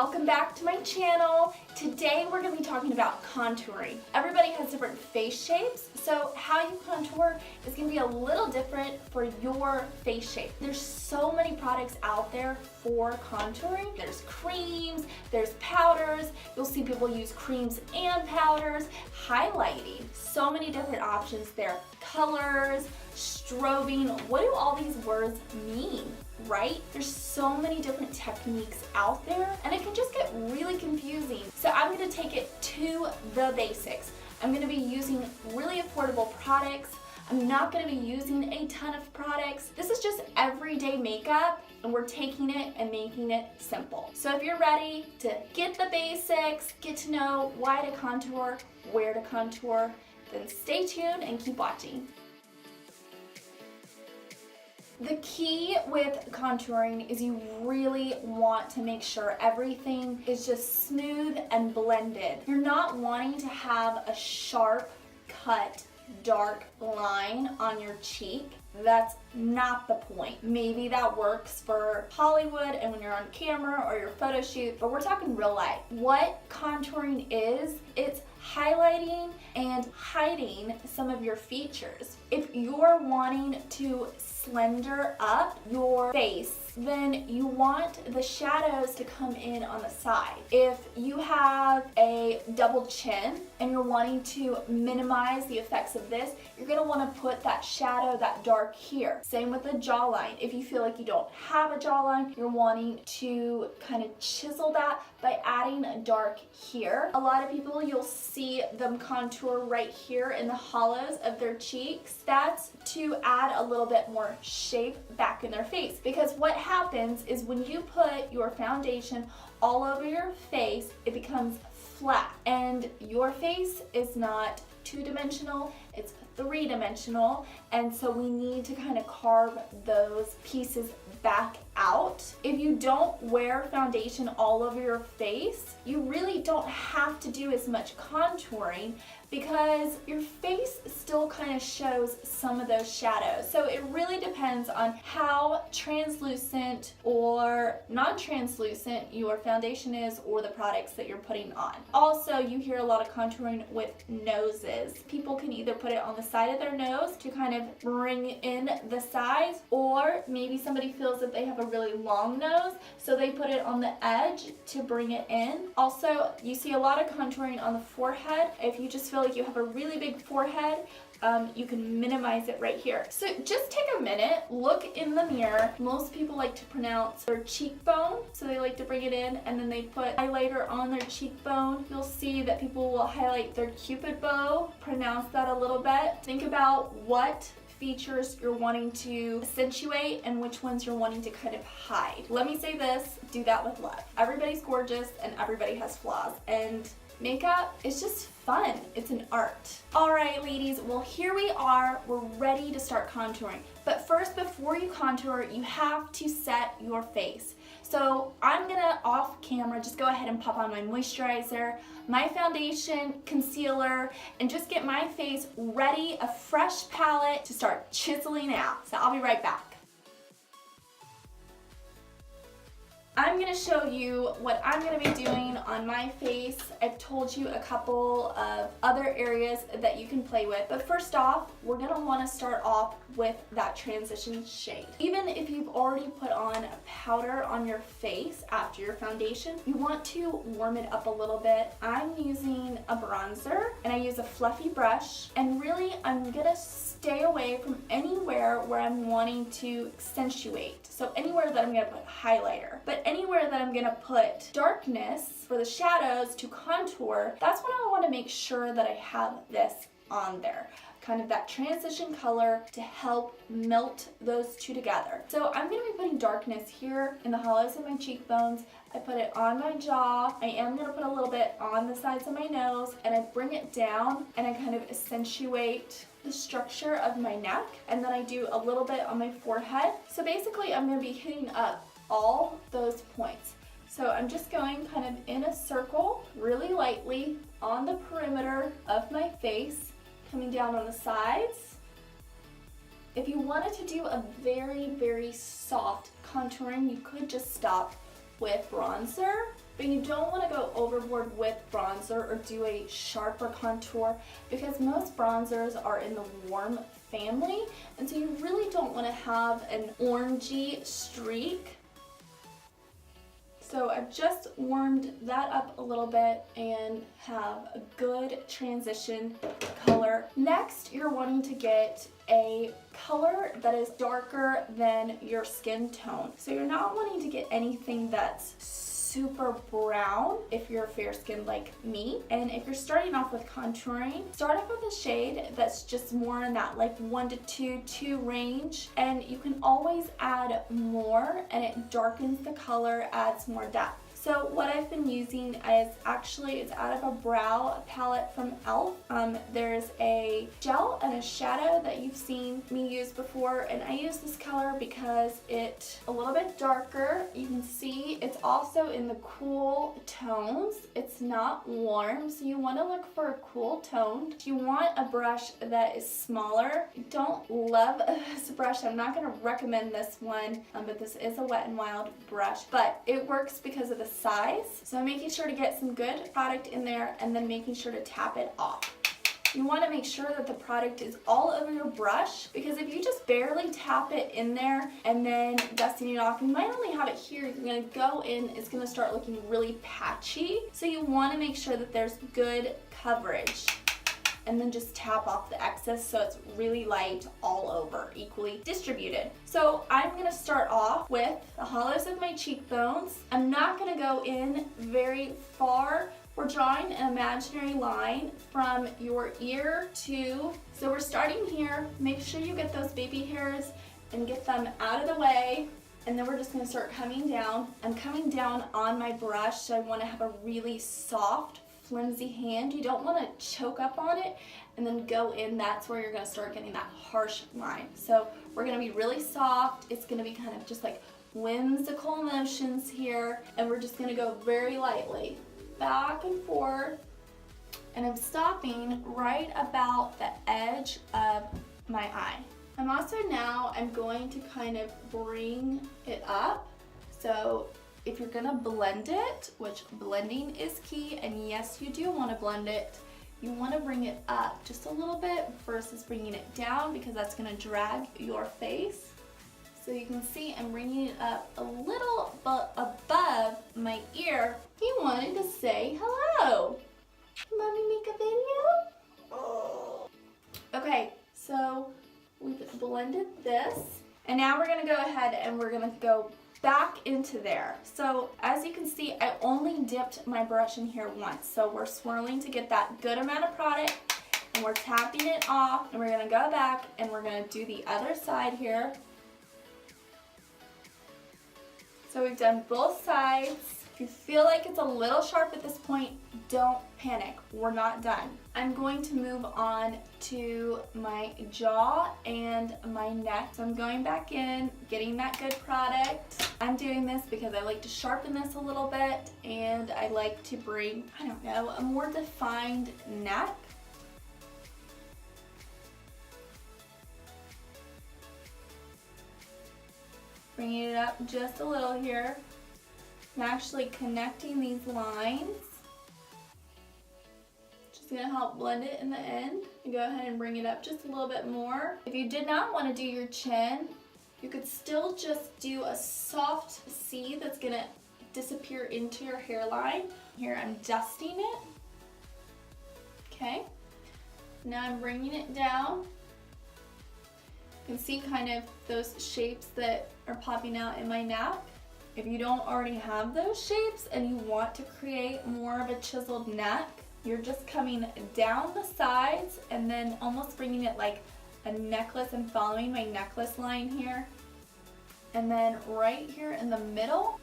welcome back to my channel. Today we're going to be talking about contouring. Everybody has different face shapes, so how you contour is going to be a little different for your face shape. There's so many products out there for contouring. There's creams, there's powders. You'll see people use creams and powders, highlighting. So many different options there. Colors, strobing, what do all these words mean, right? There's so many different techniques out there and it can just get really confusing. So I'm going to take it to the basics. I'm going to be using really affordable products. I'm not going to be using a ton of products. This is just everyday makeup and we're taking it and making it simple. So if you're ready to get the basics, get to know why to contour, where to contour, then stay tuned and keep watching. The key with contouring is you really want to make sure everything is just smooth and blended. You're not wanting to have a sharp cut dark line on your cheek. That's not the point. Maybe that works for Hollywood and when you're on camera or your photo shoot, but we're talking real life. What contouring is, it's highlighting and hiding some of your features. If you're wanting to slender up your face, then you want the shadows to come in on the side. If you have a double chin and you're wanting to minimize the effects of this, you're going to want to put that shadow, that dark here. Same with the jawline. If you feel like you don't have a jawline, you're wanting to kind of chisel that by adding a dark here. A lot of people, you'll see them contour right here in the hollows of their cheeks. That's to add a little bit more shape back in their face, because what happens is when you put your foundation all over your face, it becomes flat, and your face is not two-dimensional, it's three-dimensional, and so we need to kind of carve those pieces back out. If you don't wear foundation all over your face, you really don't have to do as much contouring because your face still kind of shows some of those shadows. So it really depends on how translucent or non-translucent your foundation is or the products that you're putting on. Also, you hear a lot of contouring with noses. People can either put it on the side of their nose to kind of bring in the sides, or maybe somebody feels that they have a really long nose, so they put it on the edge to bring it in. Also, you see a lot of contouring on the forehead. If you just feel like you have a really big forehead, you can minimize it right here. So just take a minute, look in the mirror. Most people like to pronounce their cheekbone, so they like to bring it in and then they put highlighter on their cheekbone. You'll see that people will highlight their cupid bow, pronounce that a little bit. Think about what features you're wanting to accentuate and which ones you're wanting to kind of hide. Let me say this, do that with love. Everybody's gorgeous and everybody has flaws, and makeup is just fun. It's an art. All right, ladies, well, here we are. We're ready to start contouring. But first, before you contour, you have to set your face. So I'm gonna, off camera, just go ahead and pop on my moisturizer, my foundation, concealer, and just get my face ready, a fresh palette to start chiseling out. So I'll be right back. I'm going to show you what I'm going to be doing on my face. I've told you a couple of other areas that you can play with, but first off, we're going to want to start off with that transition shade. Even if you've already put on a powder on your face after your foundation, you want to warm it up a little bit. I'm using a bronzer and I use a fluffy brush, and really I'm going to stay away from anywhere where I'm wanting to accentuate. So anywhere that I'm going to put highlighter, but anywhere that I'm going to put darkness for the shadows to contour, that's when I want to make sure that I have this on there. Kind of that transition color to help melt those two together. So I'm going to be putting darkness here in the hollows of my cheekbones. I put it on my jaw. I am going to put a little bit on the sides of my nose, and I bring it down and I kind of accentuate the structure of my neck, and then I do a little bit on my forehead. So basically I'm going to be hitting up all those points. So I'm just going kind of in a circle really lightly on the perimeter of my face, coming down on the sides. If you wanted to do a very, very soft contouring, you could just stop with bronzer But you don't want to go overboard with bronzer or do a sharper contour because most bronzers are in the warm family, and so you really don't want to have an orangey streak. So I've just warmed that up a little bit and have a good transition color. Next, you're wanting to get a color that is darker than your skin tone. So you're not wanting to get anything that's super brown if you're fair skinned like me. And if you're starting off with contouring, start off with a shade that's just more in that like 1 to 2 range, and you can always add more and it darkens the color, adds more depth. So what I've been using is actually, it's out of a brow palette from e.l.f. There's a gel and a shadow that you've seen me use before, and I use this color because it's a little bit darker. You can see it's also in the cool tones. It's not warm, so you want to look for a cool tone. You want a brush that is smaller. Don't love this brush. I'm not going to recommend this one, but this is a Wet n Wild brush, but it works because of the size. So I'm making sure to get some good product in there and then making sure to tap it off. You want to make sure that the product is all over your brush, because if you just barely tap it in there and then dusting it off, you might only have it here. You're going to go in, it's going to start looking really patchy. So you want to make sure that there's good coverage, and then just tap off the excess so it's really light all over, equally distributed. So I'm gonna start off with the hollows of my cheekbones. I'm not gonna go in very far. We're drawing an imaginary line from your ear to, so we're starting here. Make sure you get those baby hairs and get them out of the way. And then we're just gonna start coming down. I'm coming down on my brush, so I wanna have a really soft, flimsy hand. You don't want to choke up on it and then go in. That's where you're going to start getting that harsh line. So we're going to be really soft. It's going to be kind of just like whimsical motions here, and we're just going to go very lightly back and forth, and I'm stopping right about the edge of my eye. I'm going to kind of bring it up. So if you're gonna blend it, which blending is key, and yes, you do want to blend it, you want to bring it up just a little bit versus bringing it down, because that's gonna drag your face. So you can see I'm bringing it up a little above my ear. He wanted to say hello. Let me make a video. Oh. Okay, so we've blended this, and now we're gonna go ahead and we're gonna go back into there. So as you can see, I only dipped my brush in here once. So we're swirling to get that good amount of product, and we're tapping it off, and we're gonna go back and we're gonna do the other side here. So we've done both sides. If you feel like it's a little sharp at this point, don't panic. We're not done. I'm going to move on to my jaw and my neck. So I'm going back in, getting that good product. I'm doing this because I like to sharpen this a little bit, and I like to bring, I don't know, a more defined neck. Bringing it up just a little here. I'm actually connecting these lines. Just gonna help blend it in the end. And go ahead and bring it up just a little bit more. If you did not want to do your chin, you could still just do a soft C that's gonna disappear into your hairline. Here I'm dusting it. Okay. Now I'm bringing it down. You can see kind of those shapes that are popping out in my neck. If you don't already have those shapes and you want to create more of a chiseled neck, you're just coming down the sides and then almost bringing it like a necklace and following my necklace line here. And then right here in the middle.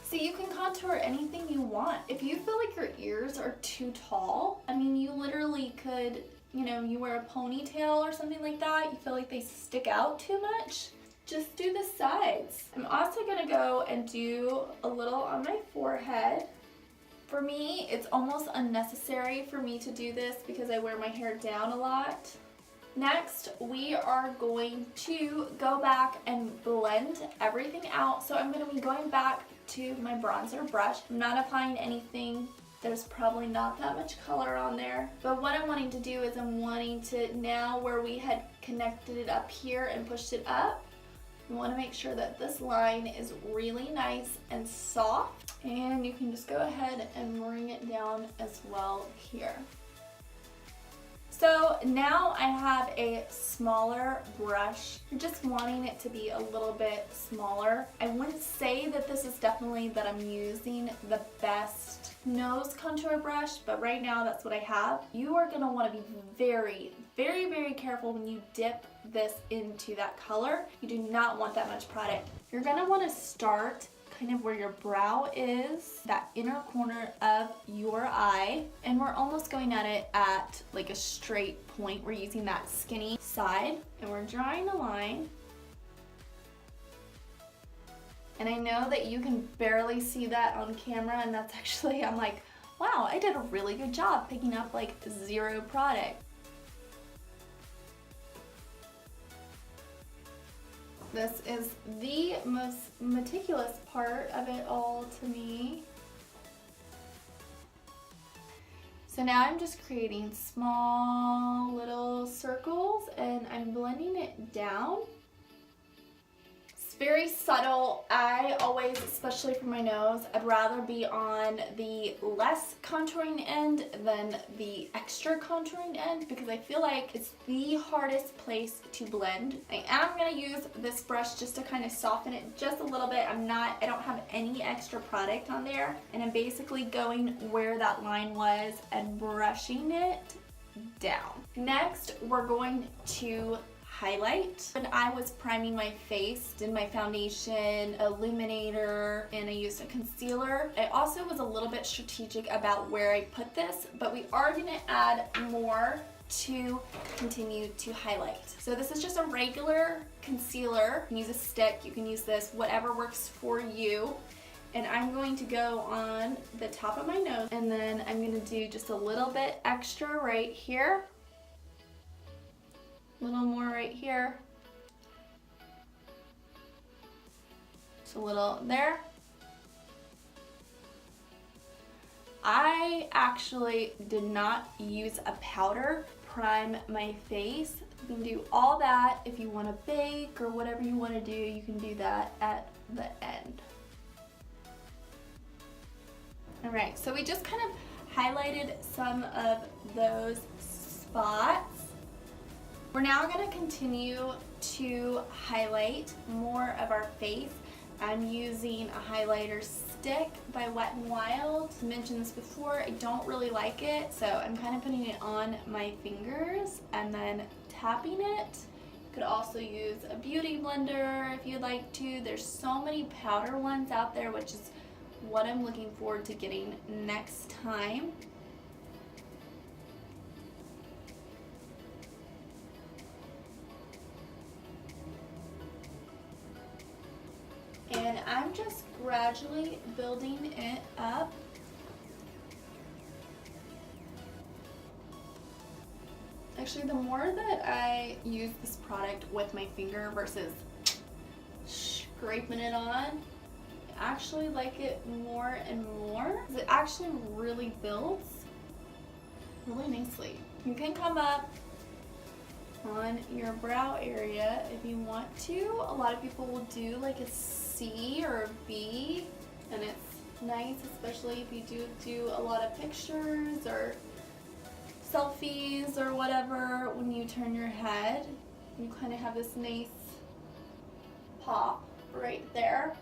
So you can contour anything you want. If you feel like your ears are too tall, I mean, you literally could, you know, you wear a ponytail or something like that, you feel like they stick out too much, just do the sides. I'm also gonna go and do a little on my forehead. For me, it's almost unnecessary for me to do this because I wear my hair down a lot. Next, we are going to go back and blend everything out. So I'm gonna be going back to my bronzer brush. I'm not applying anything. There's probably not that much color on there. But what I'm wanting to do is I'm wanting to, now where we had connected it up here and pushed it up, I want to make sure that this line is really nice and soft. And you can just go ahead and bring it down as well here. So now I have a smaller brush. I'm just wanting it to be a little bit smaller. I wouldn't say that this is definitely that I'm using the best nose contour brush, but right now that's what I have. You are gonna wanna be very, very, very careful when you dip this into that color. You do not want that much product. You're gonna wanna start kind of where your brow is, that inner corner of your eye, and we're almost going at it at like a straight point. We're using that skinny side, and we're drawing a line. And I know that you can barely see that on camera, and that's actually, I'm like, wow, I did a really good job picking up like 0 product. This is the most meticulous part of it all to me. So now I'm just creating small little circles and I'm blending it down. It's very subtle. I always, especially for my nose, I'd rather be on the less contouring end than the extra contouring end because I feel like it's the hardest place to blend. I am going to use this brush just to kind of soften it just a little bit. I don't have any extra product on there, and I'm basically going where that line was and brushing it down. Next, we're going to highlight. When I was priming my face, did my foundation, illuminator, and I used a concealer. I also was a little bit strategic about where I put this, but we are gonna add more to continue to highlight. So this is just a regular concealer. You can use a stick, you can use this, whatever works for you. And I'm going to go on the top of my nose, and then I'm gonna do just a little bit extra right here. A little more right here. Just a little there. I actually did not use a powder prime my face. You can do all that if you want to bake or whatever you want to do. You can do that at the end. All right, so we just kind of highlighted some of those spots. We're now going to continue to highlight more of our face. I'm using a highlighter stick by Wet n Wild. I mentioned this before, I don't really like it, so I'm kind of putting it on my fingers and then tapping it. You could also use a beauty blender if you'd like to. There's so many powder ones out there, which is what I'm looking forward to getting next time. And I'm just gradually building it up. Actually, the more that I use this product with my finger versus scraping it on, I actually like it more and more. It actually really builds really nicely. You can come up on your brow area if you want to. A lot of people will do like a C or a B, and it's nice, especially if you do a lot of pictures or selfies or whatever. When you turn your head, you kind of have this nice pop right there.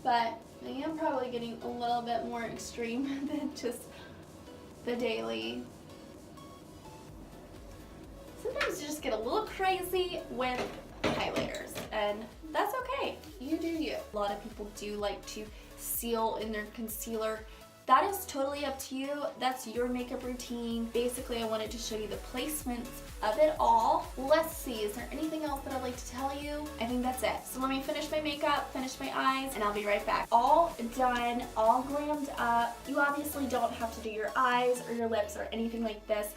But I am probably getting a little bit more extreme than just the daily. Sometimes you just get a little crazy with highlighters, and that's okay. You do you. A lot of people do like to seal in their concealer. That is totally up to you. That's your makeup routine. Basically, I wanted to show you the placements of it all. Let's see, is there anything else that I'd like to tell you? I think that's it. So let me finish my makeup, finish my eyes, and I'll be right back. All done, all glammed up. You obviously don't have to do your eyes or your lips or anything like this.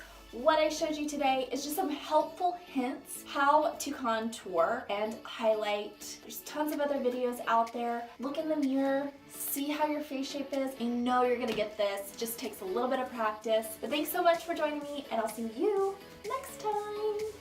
what I showed you today is just some helpful hints how to contour and highlight. There's tons of other videos out there. Look in the mirror, see how your face shape is. You know you're gonna get this. It just takes a little bit of practice. But thanks so much for joining me, and I'll see you next time.